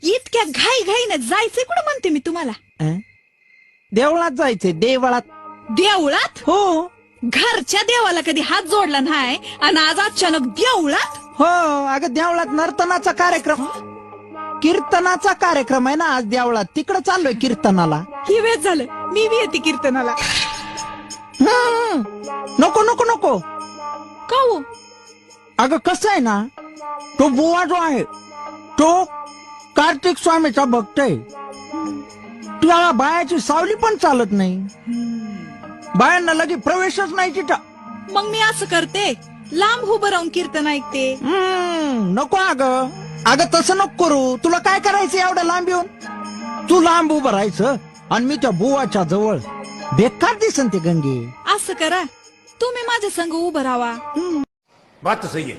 इतक्या घाई घाईने जायचंय कुठं म्हणते मी तुम्हाला. देवळात जायचंय, देवळात. देवळात? हो घरच्या देवाला कधी हात जोडला नाही आणि आज अचानक देवळात? हो, अगं देवळात नर्तनाचा कार्यक्रम, कीर्तनाचा कार्यक्रम आहे ना आज देवळात. तिकडे चाललोय कीर्तनाला. ही वेळ झालं, मी बी येते कीर्तनाला. नको नको नको. का हो? अगं कसं आहे ना, तो बुवा जो आहे तो कार्तिक स्वामीचा भक्त आहे. त्याला बायाची सावली पण चालत नाही. बायांना लगे प्रवेशच नाही तिथं. मग मी असं करते, लांब उभं राहून कीर्तन ऐकते. नको अगं, अगं तसं नको करू. तुला काय करायचं एवढं लांब येऊन? तू लांब उभं राहायचं आणि मी त्या बुवाच्या जवळ. बेकार दिसन ते गंगे. असं करा, तुम्ही माझ्या संग उभं राहा. बात तो सही है.